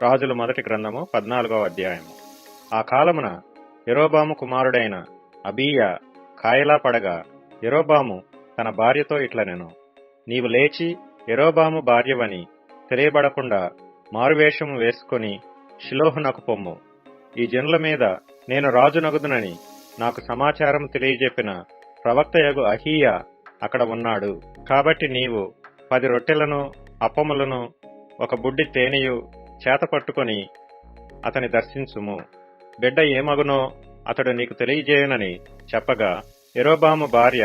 రాజుల మొదటి గ్రంథము 14వ అధ్యాయము. ఆ కాలమున యరొబాము కుమారుడైన అబీయా కాయలా పడగా, యరొబాము తన భార్యతో ఇట్లనెను, నీవు లేచి యరొబాము భార్యవని తెలియబడకుండా మారువేషము వేసుకొని షిలోహునకు పొమ్ము. ఈ జనుల మీద నేను రాజునగుదునని నాకు సమాచారం తెలియజెప్పిన ప్రవక్తయగు అహీయా అక్కడ ఉన్నాడు. కాబట్టి నీవు 10 రొట్టెలను అప్పములను ఒక బుడ్డి తేనెయు చేత పట్టుకొని అతని దర్శించుము. బిడ్డ ఏమగునో అతడు నీకు తెలియజేయునని చెప్పగా, యరొబాము భార్య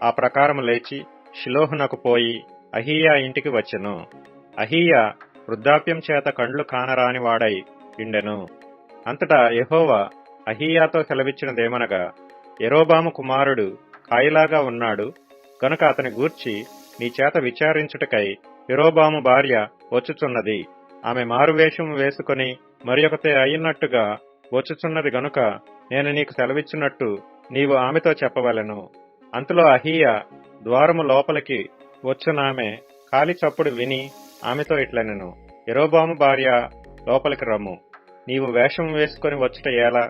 ఆ ప్రకారం లేచి షిలోహునకు పోయి అహీయా ఇంటికి వచ్చెను. అహీయా వృద్ధాప్యం చేత కండ్లు కానరాని వాడై ఇండెను. అంతటా యెహోవా అహీయాతో సెలవిచ్చినదేమనగా, యరొబాము కుమారుడు కాయిలాగా ఉన్నాడు గనుక అతని గూర్చి నీ చేత విచారించుటకై యరొబాము భార్య వచ్చుచున్నది. ఆమె మారువేషము వేసుకొని మరియొకతే అయినట్టుగా వచ్చుచున్నది గనుక నేను నీకు సెలవిచ్చినట్టు నీవు ఆమెతో చెప్పవలెను. అంతలో అహీయా ద్వారము లోపలికి వచ్చునామె కాలి చప్పుడు విని ఆమెతో ఇట్లనెను, యరొబాము భార్య, లోపలికి రమ్ము. నీవు వేషము వేసుకొని వచ్చుట ఎలా?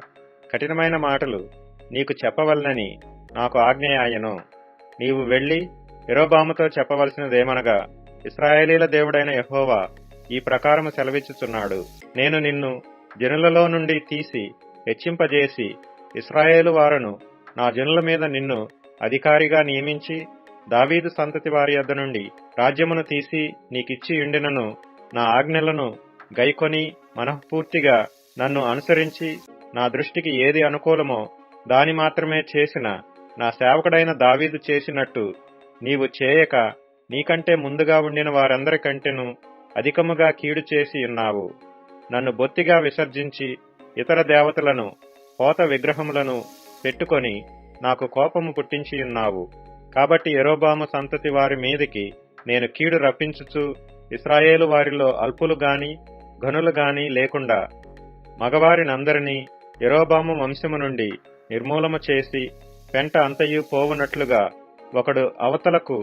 కఠినమైన మాటలు నీకు చెప్పవలనని నాకు ఆజ్ఞ ఆయను. నీవు వెళ్లి యరొబాముతో చెప్పవలసినదేమనగా, ఇశ్రాయేలీల దేవుడైన యెహోవా ఈ ప్రకారము సెలవిచ్చుచున్నాడు, నేను నిన్ను జనులలో నుండి తీసి హెచ్చింపజేసి ఇశ్రాయేలు వారును నా జనుల మీద నిన్ను అధికారిగా నియమించి దావీదు సంతతి వారి యొద్ద నుండి రాజ్యమును తీసి నీకిచ్చి యుండినను నా ఆజ్ఞలను గైకొని మనఃపూర్తిగా నన్ను అనుసరించి నా దృష్టికి ఏది అనుకూలమో దాని మాత్రమే చేసిన నా సేవకుడైన దావీదు చేసినట్టు నీవు చేయక నీకంటే ముందుగా ఉండిన వారందరికంటేను అధికముగా కీడు చేసి ఉన్నావు. నన్ను బొత్తిగా విసర్జించి ఇతర దేవతలను పోత విగ్రహములను పెట్టుకొని నాకు కోపము పుట్టించి ఉన్నావు. కాబట్టి యరొబాము సంతతి వారి మీదికి నేను కీడు రప్పించుచు ఇశ్రాయేలు వారిలో అల్పులు గాని ఘనులు గాని లేకుండా మగవారినందరినీ యరొబాము వంశము నుండి నిర్మూలము చేసి పెంట అంతయు పోవునట్లుగా ఒకడు అవతలకు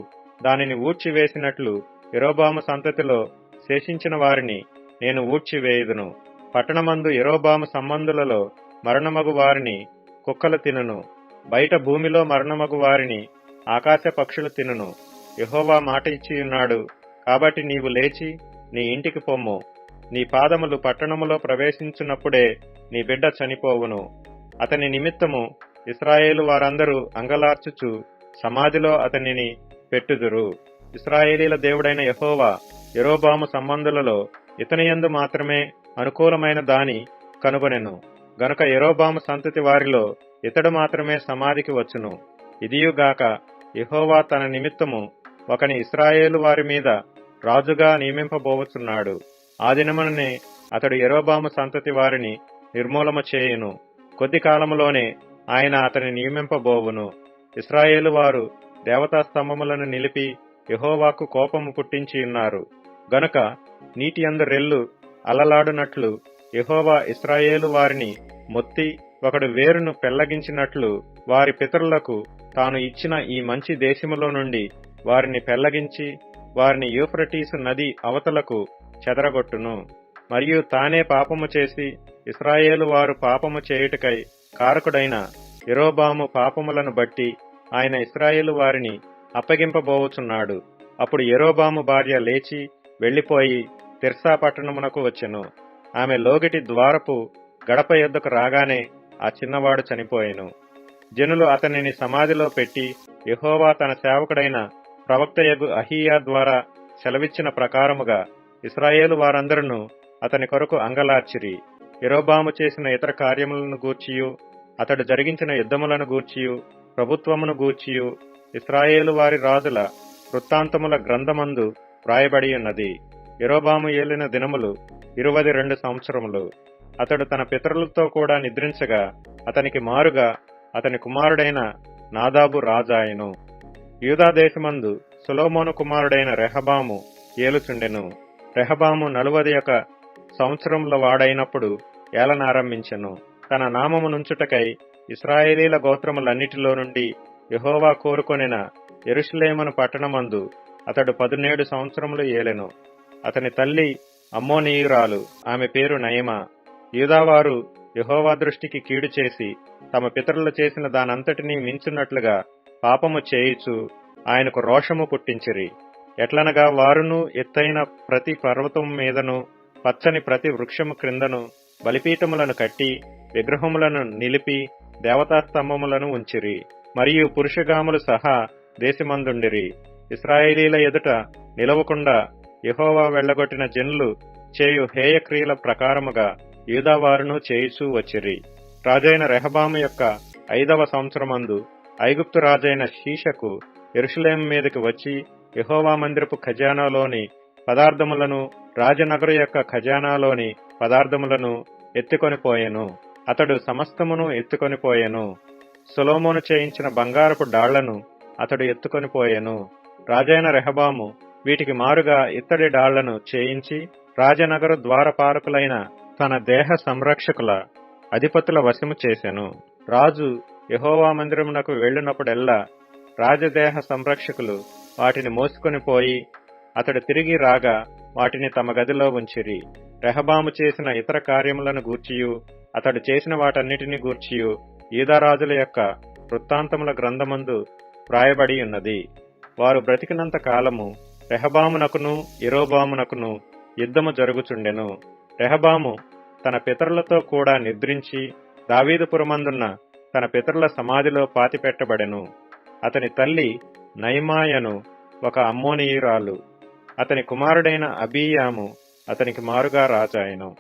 దానిని ఊడ్చివేసినట్లు యరొబాము సంతతిలో శేషించిన వారిని నేను ఊడ్చివేయుదును. పట్టణమందు యరొబాము సంబంధులలో మరణమగు వారిని కుక్కలు తినును, బయట భూమిలో మరణమగు వారిని ఆకాశ పక్షులు తినును. యెహోవా మాట ఇచ్చియున్నాడు. కాబట్టి నీవు లేచి నీ ఇంటికి పొమ్ము. నీ పాదములు పట్టణములో ప్రవేశించున్నప్పుడే నీ బిడ్డ చనిపోవును. అతని నిమిత్తము ఇశ్రాయేలు వారందరూ అంగలార్చుచు సమాధిలో అతనిని పెట్టుదురు. ఇశ్రాయేలీల దేవుడైన యెహోవా యరొబాము సంబంధులలో ఇతనియందు మాత్రమే అనుకూలమైన దాని కనుగొనెను గనుక యరొబాము సంతతి వారిలో ఇతడు మాత్రమే సమాధికి వచ్చును. ఇదియుగాక యెహోవా తన నిమిత్తము ఒకని ఇశ్రాయేలు వారి మీద రాజుగా నియమింపబోవచున్నాడు. ఆ దినముననే అతడు యరొబాము సంతతి వారిని నిర్మూలము చేయును. కొద్ది కాలములోనే ఆయన అతని నియమింపబోవును. ఇశ్రాయేలు వారు దేవతా స్తంభములను నిలిపి యెహోవాకు కోపము పుట్టించి ఉన్నారు గనుక నీటి యందు రెల్లు అలలాడునట్లు యెహోవా ఇశ్రాయేలు వారిని మొత్తి ఒకడు వేరును పెళ్లగించినట్లు వారి పితరులకు తాను ఇచ్చిన ఈ మంచి దేశములో నుండి వారిని పెళ్లగించి వారిని యూఫ్రటీసు నది అవతలకు చెదరగొట్టును. మరియు తానే పాపము చేసి ఇశ్రాయేలు వారు పాపము చేయుటకై కారకుడైన యరొబాము పాపములను బట్టి ఆయన ఇశ్రాయేలు వారిని అప్పగింపబోవుచున్నాడు. అప్పుడు యరొబాము భార్య లేచి వెళ్లిపోయి తిర్సా పట్టణమునకు వచ్చెను. ఆమె లోగిటి ద్వారపు గడప యొద్దకు రాగానే ఆ చిన్నవాడు చనిపోయెను. జనులు అతనిని సమాధిలో పెట్టి యెహోవా తన సేవకుడైన ప్రవక్తయగు అహీయా ద్వారా సెలవిచ్చిన ప్రకారముగా ఇశ్రాయేలు వారందరూ అతని కొరకు అంగలార్చిరి. యరొబాము చేసిన ఇతర కార్యములను గూర్చియు అతడు జరిగించిన యుద్ధములను గూర్చియు ప్రభుత్వమును గూర్చియు ఇశ్రాయేలు వారి రాజుల వృత్తాంతముల గ్రంథమందు వ్రాయబడి ఉన్నది. యరొబాము ఏలిన దినములు 22 సంవత్సరములు. అతడు తన పితరులతో కూడా నిద్రించగా అతనికి మారుగా అతని కుమారుడైన నాదాబు రాజాయెను. యూదా దేశమందు సొలొమోను కుమారుడైన రెహబాము ఏలుచుండెను. రెహబాము 41 సంవత్సరముల వాడైనప్పుడు ఏలనారంభించెను. తన నామము నుంచుటకై ఇశ్రాయేలీల గోత్రములన్నిటిలో నుండి యెహోవా కోరుకొనిన యెరూషలేమును పట్టణమందు అతడు 17 సంవత్సరములు ఏలెను. అతని తల్లి అమ్మోనీయురాలు, ఆమె పేరు నయమా. యూదావారు యెహోవా దృష్టికి కీడు చేసి తమ పితరులు చేసిన దానంతటినీ మించున్నట్లుగా పాపము చేయుచు ఆయనకు రోషము పుట్టించిరి. ఎట్లనగా వారును ఎత్తైన ప్రతి పర్వతం మీదను పచ్చని ప్రతి వృక్షము క్రిందను బలిపీఠములను కట్టి విగ్రహములను నిలిపి దేవతాస్తంభములను ఉంచిరి. మరియు పురుషగాములు సహా దేశమందుండిరి. ఇశ్రాయేలీల ఎదుట నిలవకుండా యెహోవా వెళ్లగొట్టిన జనులు చేయు హేయక్రియల ప్రకారముగా యూదావారును చేయుచూ వచ్చిరి. రాజైన రెహబాము యొక్క 5వ సంవత్సరమందు ఐగుప్తు రాజైన షీషకు యెరూషలేము మీదకి వచ్చి యెహోవా మందిరపు ఖజానాలోని పదార్థములను రాజనగరు యొక్క ఖజానాలోని పదార్థములను ఎత్తుకొనిపోయెను. అతడు సమస్తమును ఎత్తుకొనిపోయెను. సొలొమోను చేయించిన బంగారపు డాళ్లను అతడు ఎత్తుకొనిపోయెను. రాజైన రెహబాము వీటికి మారుగా ఇత్తడి డాళ్లను చేయించి రాజనగరు ద్వారపాలకులైన తన దేహ సంరక్షకుల అధిపతుల వశము చేసెను. రాజు యెహోవా మందిరమునకు వెళ్ళినప్పుడెల్లా రాజదేహ సంరక్షకులు వాటిని మోసుకొని పోయి అతడు తిరిగి రాగా వాటిని తమ గదిలో ఉంచిరి. రెహబాము చేసిన ఇతర కార్యములను గూర్చియు అతడు చేసిన వాటన్నిటిని గూర్చియు యూదారాజుల యొక్క వృత్తాంతముల గ్రంథమందు వ్రాయబడి ఉన్నది. వారు బ్రతికినంత కాలము రెహబామునకును యెరోబామునకును యుద్ధము జరుగుచుండెను. రెహబాము తన పితరులతో కూడా నిద్రించి దావీదుపురమందున్న తన పితరుల సమాధిలో పాతిపెట్టబడెను. అతని తల్లి నయమాయను ఒక అమ్మోనీయురాలు. అతని కుమారుడైన అబీయాము అతనికి మారుగా రాజాయెను.